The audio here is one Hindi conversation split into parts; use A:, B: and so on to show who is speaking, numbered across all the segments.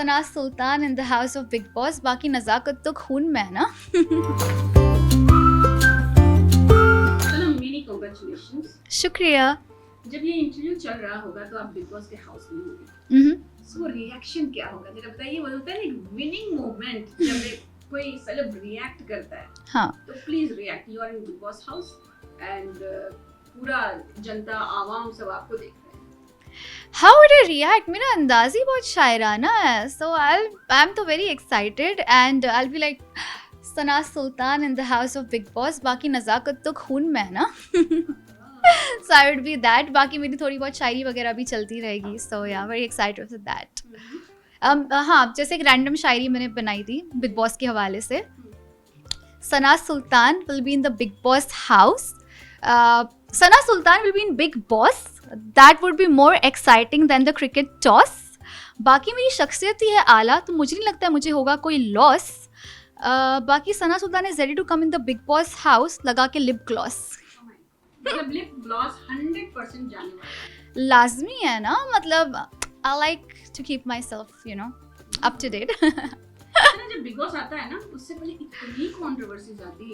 A: Sana Sultan in the house of Bigg Boss. बाकी नज़ाकत तो खून में है ना।
B: चलो मेनी कांग्रेचुलेशंस।
A: शुक्रिया।
B: जब ये इंटरव्यू चल रहा होगा तो आप बिग बॉस के हाउस में होंगे, सो रिएक्शन क्या होगा जरा बताइए। वो होता है ना एक विनिंग मोमेंट जब कोई सेलेब रिएक्ट करता है।
A: हाँ,
B: तो please react, you are in Bigg Boss house and पूरा जनता आवाम सब आपको देख रहे हैं।
A: How would I react? मेरा अंदाज ही बहुत शायराना है, सो आई एम तो very excited and I will be like Sana Sultan in the house of Bigg Boss. बाकी नज़ाकत तो खून में है ना। So I would be that. बाकी मेरी थोड़ी बहुत शायरी वगैरह भी चलती रहेगी, so yeah, very excited for that. हाँ, जैसे एक रैंडम शायरी मैंने बनाई थी बिग बॉस के हवाले से। सना सुल्तान will be in the big boss house. Sana Sultan will be in big boss. That would be more exciting than the cricket toss. बाकी मेरी शख्सियत ही है आला, तो मुझे नहीं लगता है मुझे होगा कोई लॉस। बाकी सना सुल्तान is ready to come in the big boss house लगा के लिप ग्लॉस।
B: मतलब लिप ग्लॉस 100% जाने वाला है।
A: लाजमी है ना, मतलब I like to keep myself you know up to date.
B: जब बिग बॉस आता है ना उससे पहले इतनी कंट्रोवर्सीज आती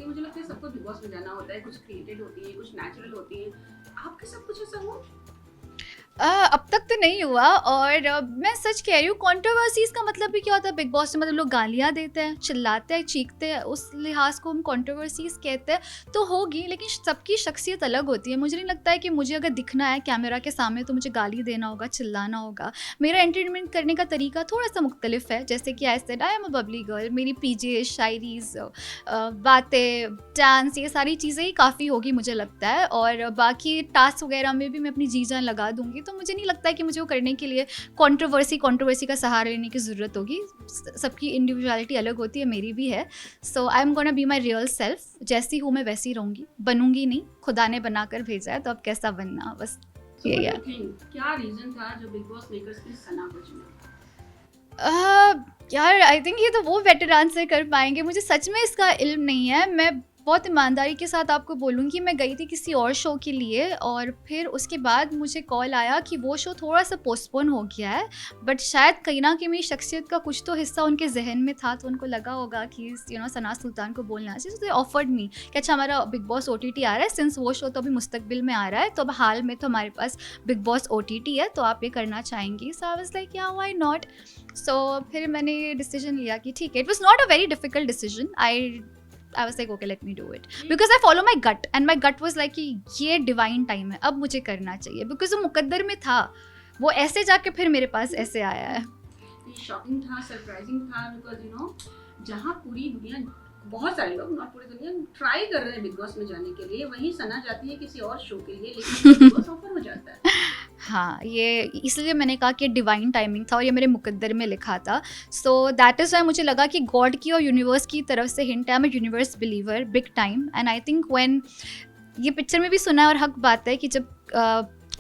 B: है, मुझे लगता है सबको बिग बॉस में जाना होता है, कुछ क्रिएटेड होती है, कुछ नेचुरल होती है। आपके सब कुछ ऐसा हुआ?
A: अब तक तो नहीं हुआ, और मैं सच कह रही हूँ, कंट्रोवर्सीज का मतलब भी क्या होता है बिग बॉस में? मतलब लोग गालियाँ देते हैं, चिल्लाते हैं, चीखते हैं, उस लिहाज को हम कंट्रोवर्सीज कहते हैं। तो होगी, लेकिन सबकी शख्सियत अलग होती है। मुझे नहीं लगता है कि मुझे अगर दिखना है कैमरा के सामने तो मुझे गाली देना होगा, चिल्लाना होगा। मेरा एंटरटेनमेंट करने का तरीका थोड़ा सा मुख्तलिफ है, जैसे कि I said I am a bubbly girl. मेरी पीजे, शायरीज, बातें, डांस, ये सारी चीज़ें ही काफ़ी होगी मुझे लगता है। और बाकी टास्क वगैरह में भी मैं अपनी जी जान लगा दूंगी, तो मुझे नहीं लगता है कि मुझे वो करने के लिए कंट्रोवर्सी का सहारा लेने की ज़रूरत होगी। सबकी इंडिविजुअलिटी अलग होती है, मेरी भी है। So I am gonna be my real self. जैसी हूँ मैं वैसी रहूँगी, बनूंगी नहीं, खुदा ने बनाकर भेजा है, तो अब कैसा बनना, बस यही है।
B: क्या रीज़न था जो बिग बॉस मेकर्स ने सना को चुना?
A: यार आई थिंक ये तो वो बेटर आंसर कर पाएंगे, मुझे सच में इसका इल्म नहीं है। मैं बहुत ईमानदारी के साथ आपको बोलूँगी, मैं गई थी किसी और शो के लिए, और फिर उसके बाद मुझे कॉल आया कि वो शो थोड़ा सा पोस्टपोन हो गया है, बट शायद कहीं ना कहीं मेरी शख्सियत का कुछ तो हिस्सा उनके जहन में था, तो उनको लगा होगा कि यू नो सना सुल्तान को बोलना चाहिए। तो दे ऑफर्ड मी कि अच्छा हमारा बिग बॉस OTT आ रहा है, सिंस वो शो तो अभी मुस्तकबिल में आ रहा है, तो अब हाल में तो हमारे पास बिग बॉस OTT है, तो आप ये करना चाहेंगी? सो आई वाज लाइक या व्हाई नॉट। सो फिर मैंने ये डिसीजन लिया कि ठीक है। It was not a very difficult decision. I was like okay let me do it because I follow my gut and my gut was like कि ये डिवाइन टाइम है, अब मुझे करना चाहिए, because वो मुकद्दर में था, वो ऐसे जाके फिर मेरे पास ऐसे आया है।
B: शॉकिंग था, सरप्राइजिंग था, बिकॉज यू नो जहाँ पूरी दुनिया, बहुत सारे लोग, नॉट पूरी दुनिया, ट्राई कर रहे हैं बिग बॉस में जाने के लिए, वहीं सना जाती है किसी और शो के लिए, लेकिन बिग बॉस ऑफर हो जाता है।
A: हाँ, ये इसलिए मैंने कहा कि डिवाइन टाइमिंग था और ये मेरे मुकद्दर में लिखा था। सो दैट इज़ वाई मुझे लगा कि गॉड की और यूनिवर्स की तरफ से हिंट है। आई am a universe believer big time, and I think when, ये पिक्चर में भी सुना है और हक बात है कि जब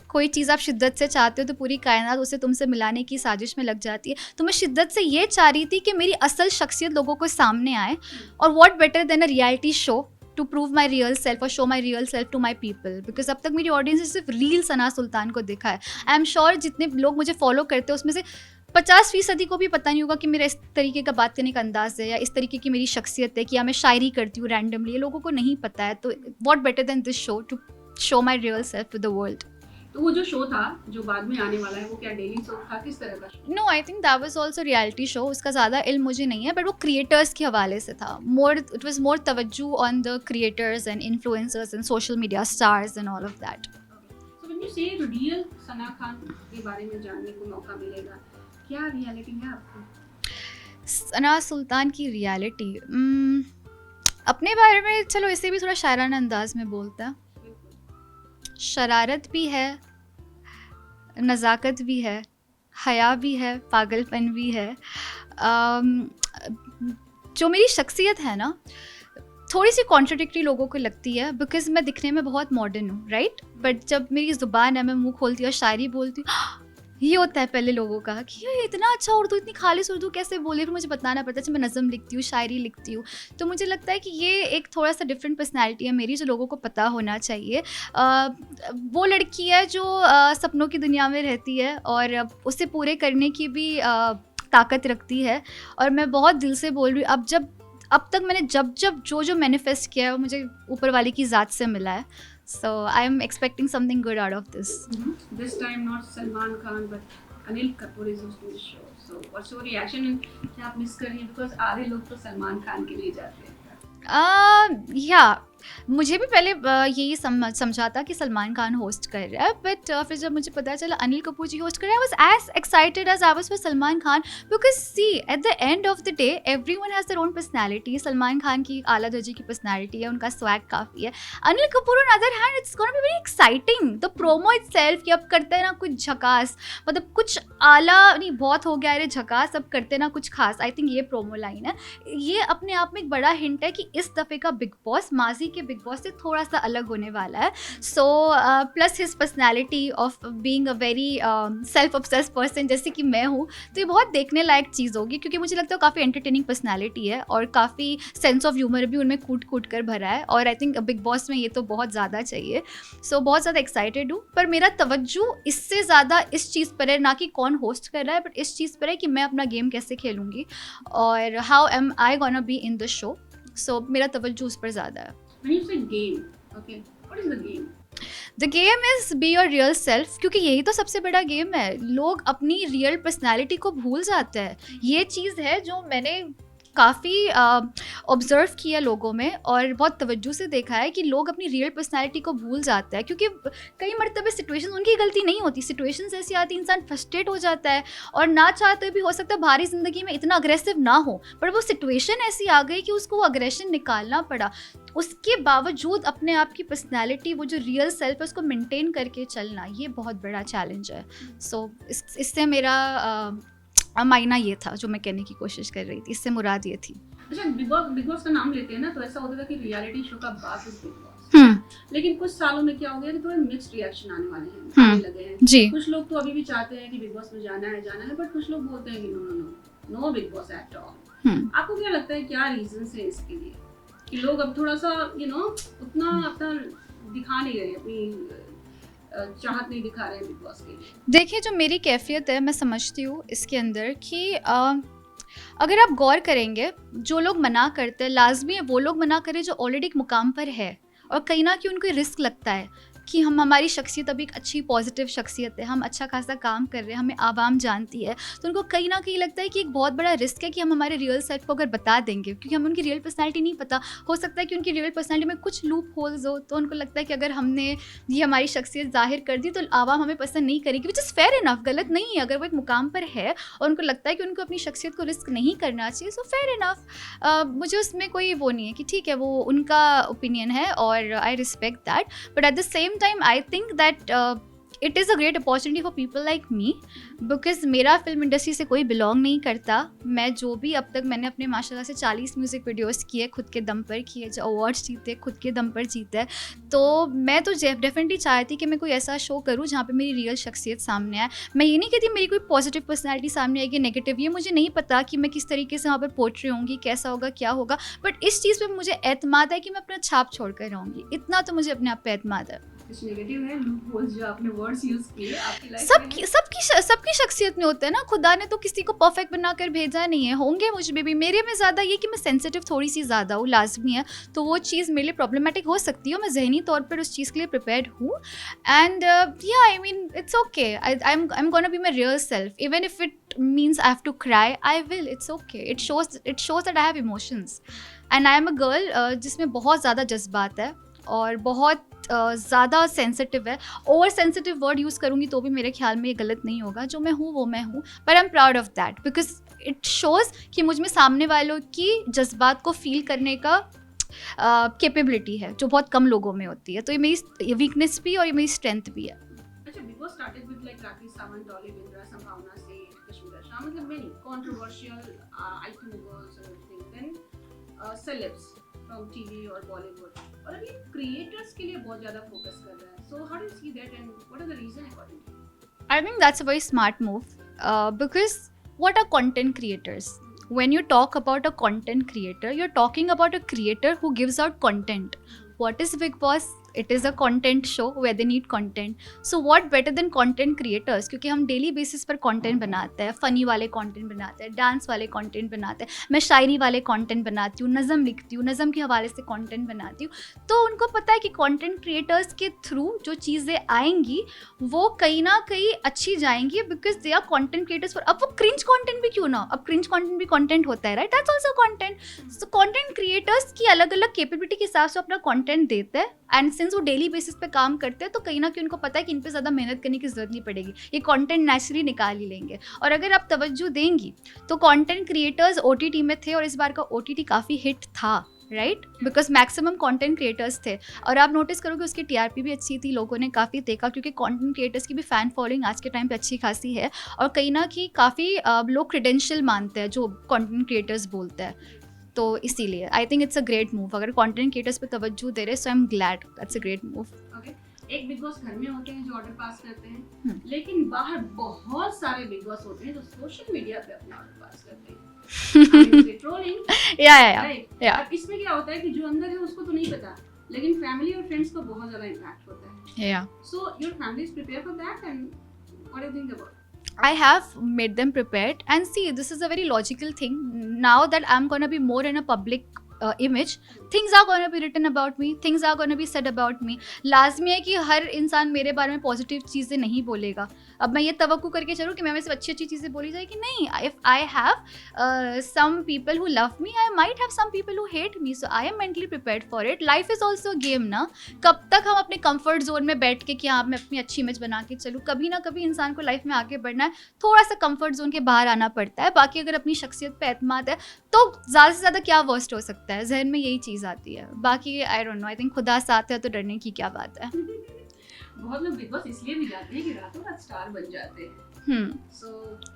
A: कोई चीज़ आप शिद्दत से चाहते हो तो पूरी कायनात उसे तुमसे मिलाने की साजिश में लग जाती है। तो मैं शिद्दत से ये चाह रही थी कि मेरी असल शख्सियत लोगों को सामने आए, और what better than a reality show to prove my real self और show my real self to my people, because अब तक मेरी ऑडियंस ने सिर्फ रील सना सुल्तान को देखा है। आई एम श्योर जितने लोग मुझे फॉलो करते हैं उसमें से 50% को भी पता नहीं होगा कि मेरा इस तरीके का बात करने का अंदाज है, या इस तरीके की मेरी शख्सियत है, कि या मैं शायरी करती हूँ रैंडमली, ये लोगों को नहीं पता है। तो what better than this show to show my real self to the world.
B: तो वो जो शो था जो बाद में आने वाला है, वो क्या डेली शो था, किस तरह का show?
A: No, I think that was also reality show. उसका ज़्यादा इल्म मुझे नहीं है, बट वो क्रिएटर्स के हवाले से था। मोर इट वाज मोर तवज्जो on the creators and influencers and social media stars and all of that.
B: So when you से रियल सना खान के बारे में जानने को मौका मिलेगा, क्या रियलिटी है आपकी?
A: सना सुल्तान की रियलिटी, अपने बारे में चलो इसे भी थोड़ा शायराना अंदाज में बोलते हैं। शरारत भी है, नज़ाकत भी है, हया भी है, पागलपन भी है। जो मेरी शख्सियत है ना, थोड़ी सी कॉन्ट्रडिक्टरी लोगों को लगती है, बिकॉज मैं दिखने में बहुत मॉडर्न हूँ, राइट, बट जब मेरी ज़ुबान है, मैं मुंह खोलती हूँ और शायरी बोलती हूँ, ये होता है पहले लोगों का कि ये इतना अच्छा उर्दू, इतनी खालिस उर्दू कैसे बोले, फिर मुझे बताना पड़ता है। जैसे मैं नज़म लिखती हूँ, शायरी लिखती हूँ, तो मुझे लगता है कि ये एक थोड़ा सा डिफरेंट पर्सनैलिटी है मेरी, जो लोगों को पता होना चाहिए। वो लड़की है जो सपनों की दुनिया में रहती है और उसे पूरे करने की भी ताकत रखती है। और मैं बहुत दिल से बोल रही हूँ, अब तक मैंने जब जब जो जो मैनिफेस्ट किया है वो मुझे ऊपर वाले की ज़ात से मिला है। So I am expecting something good out of this.
B: This time not Salman Khan but Anil Kapoor is hosting the show. So what's your reaction? क्या आप मिस कर रही हैं? Because आधे लोग तो सलमान खान के लिए जाते हैं।
A: या मुझे भी पहले यही समझा था कि सलमान खान होस्ट कर रहा है, बट फिर जब मुझे पता चला अनिल कपूर जी होस्ट कर रहे हैं, I was as excited as I was for Salman Khan, because see at the end of the day everyone has their own personality. Salman Khan की आला दर्जे की पर्सनैलिटी है, उनका स्वैग काफ़ी है। Anil Kapoor on other hand it's gonna be very exciting, the promo itself कि अब करते हैं ना कुछ झकास, मतलब कुछ आला नहीं, बहुत हो गया अरे झकास, अब करते ना कुछ खास। आई थिंक ये प्रोमो लाइन है, ये अपने आप में एक बड़ा हिंट है कि इस दफ़े का बिग बॉस माजी के बिग बॉस से थोड़ा सा अलग होने वाला है। So plus his personality of being a very self obsessed person जैसे कि मैं हूँ, तो ये बहुत देखने लायक चीज़ होगी, क्योंकि मुझे लगता है काफ़ी एंटरटेनिंग पर्सनैलिटी है और काफ़ी सेंस ऑफ ह्यूमर भी उनमें कूट कूट कर भरा है, और आई थिंक बिग बॉस में ये तो बहुत ज़्यादा चाहिए। सो बहुत ज़्यादा एक्साइटेड हूँ, पर मेरा तवज्जो इससे ज़्यादा इस चीज़ पर है, ना कि कौन होस्ट कर रहा है, बट इस चीज़ पर है कि मैं अपना गेम कैसे खेलूँगी और how am I gonna be in the show. So मेरा तवज्जो उस पर ज़्यादा है।
B: When you say game, okay, what is the game?
A: The game is be your real self, क्योंकि यही तो सबसे बड़ा गेम है। लोग अपनी रियल पर्सनैलिटी को भूल जाते हैं। ये चीज़ है जो मैंने काफ़ी ऑब्ज़र्व किया लोगों में और बहुत तवज्जो से देखा है कि लोग अपनी रियल पर्सनैलिटी को भूल जाते हैं, क्योंकि कई मरतबे सिचुएशन उनकी गलती नहीं होती, सिचुएशंस ऐसी आती, इंसान फ्रस्ट्रेट हो जाता है और ना चाहते भी हो सकता है बाहरी ज़िंदगी में इतना अग्रेसिव ना हो, पर वो सिचुएशन ऐसी आ गई कि उसको वो अग्रेशन निकालना पड़ा। उसके बावजूद अपने आप की पर्सनैलिटी, वो जो रियल सेल्फ है, उसको मेंटेन करके चलना, ये बहुत बड़ा चैलेंज है। सो इससे मेरा मायना ये था जो मैं कहने की कोशिश कर रही थी, इससे मुराद ये थी।
B: अच्छा, बिग बॉस का नाम लेते हैं ना, तो ऐसा होता था कि रियलिटी शो का बात इज बिग बॉस, लेकिन कुछ सालों में क्या हो गया कि थोड़े मिक्स्ड रिएक्शन आने वाले हैं, आने लगे हैं
A: जी।
B: कुछ लोग तो अभी भी चाहते हैं कि बिग बॉस में जाना है, बट कुछ लोग बोलते हैं कि no no no no Bigg Boss at all. आपको क्या लगता है, क्या रीजंस है इसके लिए कि लोग अब थोड़ा सा उतना अपना दिखा नहीं रहे, अपनी चाहत नहीं दिखा रहे हैं बिग बॉस के लिए?
A: देखिए, जो मेरी कैफियत है, मैं समझती हूँ इसके अंदर कि अगर आप गौर करेंगे, जो लोग मना करते हैं लाजमी है वो लोग मना करें जो ऑलरेडी एक मुकाम पर है, और कहीं ना कि उनको रिस्क लगता है कि हमारी शख्सियत अभी एक अच्छी पॉजिटिव शख्सियत है, हम अच्छा खासा काम कर रहे हैं, हमें आवाम जानती है, तो उनको कहीं ना कहीं लगता है कि एक बहुत बड़ा रिस्क है कि हम हमारे रियल सेल्फ को अगर बता देंगे, क्योंकि हमें उनकी रियल पर्सनैलिटी नहीं पता। हो सकता है कि उनकी रियल पर्सनैलिटी में कुछ लूप होल्स हो, तो उनको लगता है कि अगर हमने ये हमारी शख्सियत जाहिर कर दी तो आवाम हमें पसंद नहीं करेगी, विच इज़ फेयर इनफ, गलत नहीं है। अगर वो एक मुकाम पर है और उनको लगता है कि उनको अपनी शख्सियत को रिस्क नहीं करना चाहिए, सो फेयर इनफ। मुझे उसमें कोई वो नहीं है कि ठीक है, वो उनका ओपिनियन है और I respect that, but at the same time I think that it is a great opportunity for people like me, because मेरा फिल्म इंडस्ट्री से कोई बिलोंग नहीं करता। मैं जो भी अब तक मैंने अपने माशाल्लाह से 40 म्यूज़िक वीडियोस किए, खुद के दम पर किए, जो अवार्ड्स जीते खुद के दम पर जीते, तो मैं तो डेफिनेटली चाहती कि मैं कोई ऐसा शो करूँ जहाँ पे मेरी रियल शख्सियत सामने आए। मैं ये नहीं कहती मेरी कोई पॉजिटिव पर्सनैलिटी सामने आएगी, नेगेटिव, ये मुझे नहीं पता कि मैं किस तरीके से वहाँ पर पोर्ट्रे होंगी, कैसा होगा, क्या होगा, बट इस चीज़ पर मुझे एतमाद है कि मैं अपना छाप छोड़ कर रहूँगी, इतना तो मुझे अपने आप पर एतमाद है।
B: कुछ नेगेटिव है, लूपहोल्स जो आपने वर्ड्स यूज किए आपकी लाइफ में?
A: सबकी शख्सियत में होता है ना, खुदा ने तो किसी को परफेक्ट बनाकर भेजा नहीं है, होंगे मुझ में भी। मेरे में ज़्यादा ये कि मैं सेंसिटिव थोड़ी सी ज़्यादा हूँ, लाजमी है, तो वो चीज़ मेरे लिए प्रॉब्लमेटिक हो सकती है, मैं जहनी तौर पर उस चीज़ के लिए प्रिपेयर्ड हूँ। And yeah I mean it's okay, I am gonna be my real self, even if it means I have to cry, I will, it's okay. It shows that I have emotions and I am a girl जिसमें बहुत ज़्यादा जज्बात है और बहुत ज़्यादा सेंसिटिव है। ओवर सेंसिटिव वर्ड यूज़ करूँगी तो भी मेरे ख्याल में ये गलत नहीं होगा, जो मैं हूँ वो मैं हूँ, पर I am proud of that because it shows कि मुझ में सामने वालों की जज्बात को फील करने का कैपेबिलिटी है, जो बहुत कम लोगों में होती है। तो ये मेरी वीकनेस भी और ये मेरी स्ट्रेंथ भी है।
B: अच्छा, Bigg Boss started with like Rakhi Sawant, Dolly Bindra, Sambhavna Seth, Kashmera Shah, मतलब मेनी कंट्रोवर्शियल यूट्यूबर्स और everything, then celebs from TV और बॉलीवुड, और अभी क्रिएटर्स के लिए बहुत ज़्यादा फोकस कर रहा है। So how do you see that and what are the reason according to you?
A: I think that's a very smart move because what are content creators? When you talk about a content creator, you're talking about a creator who gives out content. What is Big Boss? It is a content show where they need content. So what better than content creators? क्योंकि हम डेली बेसिस पर कंटेंट बनाते हैं, फनी वाले कंटेंट बनाते हैं, डांस वाले कंटेंट बनाते हैं, मैं शायरी वाले कंटेंट बनाती हूँ, नज़म लिखती हूँ, नज़म के हवाले से कंटेंट बनाती हूँ. तो उनको पता है कि कंटेंट क्रिएटर्स के थ्रू जो चीज़ें आएंगी वो कहीं ना कहीं अच्छी जाएंगी because they are content creators. For अब वो क्रिंज कंटेंट भी क्यों ना, अब क्रिंज कंटेंट भी कंटेंट होता है, right? That's also content. So content creators की अलग अलग कैपेबिलिटी के हिसाब से अपना कंटेंट देते हैं एंड सिंस वो डेली बेसिस पे काम करते हैं तो कहीं ना कहीं उनको पता है कि इन पे ज़्यादा मेहनत करने की ज़रूरत नहीं पड़ेगी, ये कंटेंट नेचुरली निकाल ही लेंगे. और अगर आप तवज्जो देंगी तो कंटेंट क्रिएटर्स OTT में थे और इस बार का OTT काफ़ी हिट था, right? Because maximum content creators थे और आप नोटिस करोगे उसकी TRP भी अच्छी थी, लोगों ने काफ़ी देखा क्योंकि कंटेंट क्रिएटर्स की भी फ़ैन फॉलोइंग आज के टाइम पे अच्छी खासी है और कहीं ना कहीं काफ़ी लोग क्रेडेंशियल मानते हैं जो कंटेंट क्रिएटर्स बोलते हैं. तो इसीलिए I think it's a great move. अगर कंटेंट क्रिएटर्स पे तवज्जो दे रहे so I am glad, that's a great move.
B: Okay, एक बिग बॉस घर में होते हैं जो ऑर्डर पास करते हैं, लेकिन बाहर बहुत सारे बिग बॉस होते हैं जो सोशल मीडिया पे अपना ऑर्डर पास करते हैं. ट्रोलिंग
A: या
B: अब इसमें क्या होता है कि जो अंदर है उसको तो नहीं पता, लेकिन फैमिली और फ्रेंड्स को बहुत ज्यादा इम्पैक्ट होता है. So your family is prepare for that and what do you think about?
A: I have made them prepared and see this is a very logical thing. Now that I'm going to be more in a public image, things are going to be written about me, things are going to be said about me. लाजमी है कि हर इंसान मेरे बारे में पॉजिटिव चीज़ें नहीं बोलेगा. अब मैं ये तवक्को करके चलूँ कि मैं में से अच्छी अच्छी चीज़ें बोली जाएगी, नहीं. If I have some people who love me, I might have some people who hate me, so I am mentally prepared for it. Life is also game ना. कब तक हम अपने कंफर्ट जोन में बैठ के कि हाँ मैं अपनी अच्छी इमेज बना के चलूँ? कभी ना कभी इंसान को लाइफ में आगे बढ़ना है, थोड़ा सा कंफर्ट जोन के बाहर आना पड़ता है. बाकी अगर अपनी शख्सियत पे एतमाद है तो ज़्यादा से ज़्यादा क्या वर्स्ट हो सकता है, जहन में यही चीज़ आती है. बाकी I don't know, I think खुदा साथ है तो डरने की क्या बात है.
B: बहुत लोग बिग बॉस इसलिए भी जाते हैं कि रातों रात स्टार बन जाते हैं. सो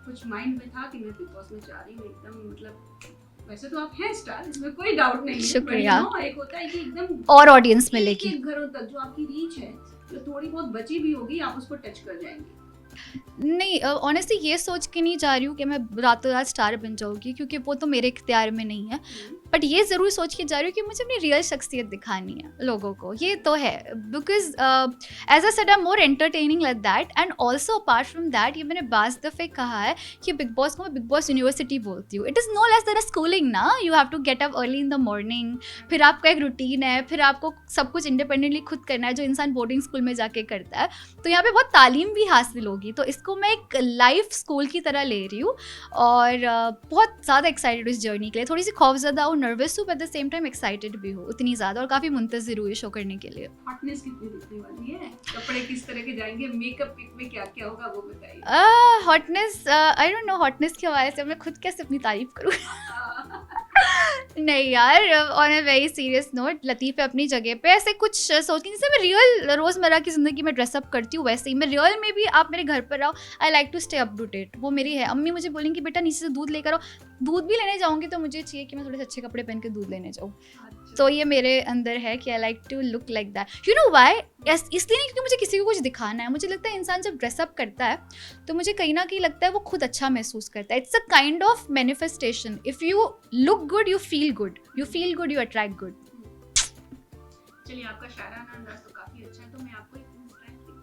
B: कुछ माइंड में था कि मैं बिग बॉस में जा रही हूँ एकदम, मतलब वैसे तो आप हैं स्टार, इसमें कोई डाउट नहीं है.
A: शुक्रिया.
B: एक होता है कि एकदम
A: और ऑडियंस मिलेगी,
B: घरों तक जो आपकी रीच है जो थोड़ी बहुत बची भी होगी आप उसको टच कर जाएंगे.
A: नहीं, ऑनेस्टली ये सोच के नहीं जा रही हूँ कि मैं रातों रात स्टार बन जाऊँगी क्योंकि वो तो मेरे इख्तियार में नहीं है. बट ये ज़रूर सोच के जा रही हूँ कि मुझे अपनी रियल शख्सियत दिखानी है लोगों को, ये तो है. Because as I said I am more entertaining like that and also apart from that ये मैंने बाज़ दफ़े कहा है कि बिग बॉस को मैं बिग बॉस यूनिवर्सिटी बोलती हूँ. It is no less than a schooling ना. You have to get up early in the morning, फिर आपका एक रूटीन है, फिर आपको सब कुछ इंडिपेंडेंटली खुद करना है जो इंसान बोर्डिंग स्कूल में जाके करता है. तो यहाँ पे बहुत तालीम भी हासिल होगी. तो इसको मैं एक लाइफ स्कूल की तरह ले रही हूँ और बहुत ज़्यादा एक्साइटेड हूँ इस जर्नी के लिए. थोड़ी सी खौफज़दा हूँ, नर्वस हूँ, at the same time excited भी हूँ उतनी ज़्यादा, और काफ़ी मुंतज़िर हुई शो करने के लिए.
B: हॉटनेस कितनी दिखने वाली है, कपड़े किस तरह के जाएंगे, मेकअप पिक में क्या क्या होगा वो बताइए.
A: Hotness I don't know, hotness के हवाले से मैं खुद कैसे अपनी तारीफ करूँ. नहीं यार, on a very serious note, लतीफ़ है अपनी जगह पे. ऐसे कुछ सोच के जैसे मैं रियल रोज़मर्रा की ज़िंदगी में ड्रेसअप करती हूँ वैसे ही मैं रियल में भी, आप मेरे घर पर आओ, I like to stay up to date. वो मेरी है. अम्मी मुझे बोलेंगी बेटा नीचे से दूध लेकर आओ, दूध भी लेने जाऊँगी तो मुझे चाहिए कि मैं थोड़े से अच्छे कपड़े पहन के दूध लेने जाऊँ. तो ये मेरे अंदर है कि I like to look like that. You know why? इसलिए नहीं क्योंकि मुझे किसी को कुछ दिखाना है. मुझे लगता है इंसान जब ड्रेसअप करता है तो मुझे कहीं ना कहीं लगता है वो खुद अच्छा महसूस करता है. It's a kind of manifestation. If you look good you feel good, you feel good you attract good.
B: चलिए, आपका शायराना अंदाज तो काफ़ी अच्छा है, तो मैं आपको एक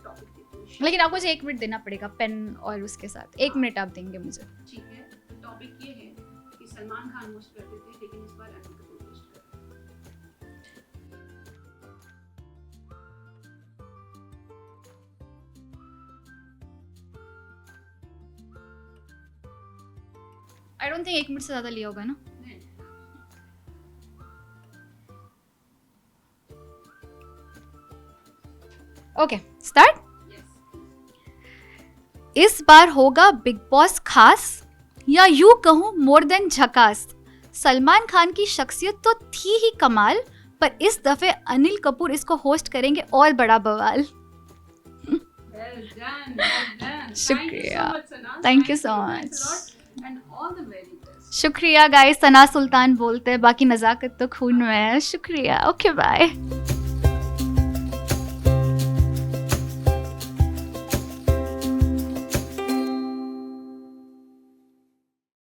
B: टॉपिक देती हूँ.
A: लेकिन आपको 1 मिनट देना पड़ेगा पेन और उसके साथ 1 मिनट आप देंगे मुझे.
B: ठीक है. टॉपिक ये है कि सलमान खान होस्ट करते थे लेकिन इस बार अनिल कपूर होस्ट कर रहे हैं.
A: आई डोंट थिंक 1 मिनट से ज़्यादा लिया होगा ना. Okay, start. इस बार होगा बिग बॉस खास, या यूं कहूं मोर देन झकास. सलमान खान की शख्सियत तो थी ही कमाल, पर इस दफे अनिल कपूर इसको होस्ट करेंगे और बड़ा बवाल.
B: Well done.
A: शुक्रिया.
B: Thank you
A: Thank you
B: so much.
A: so
B: Thanks
A: much.
B: a lot and all the very best.
A: शुक्रिया गाइस. सना सुल्तान बोलते हैं, बाकी नज़ाकत तो खून में है. शुक्रिया. Okay bye.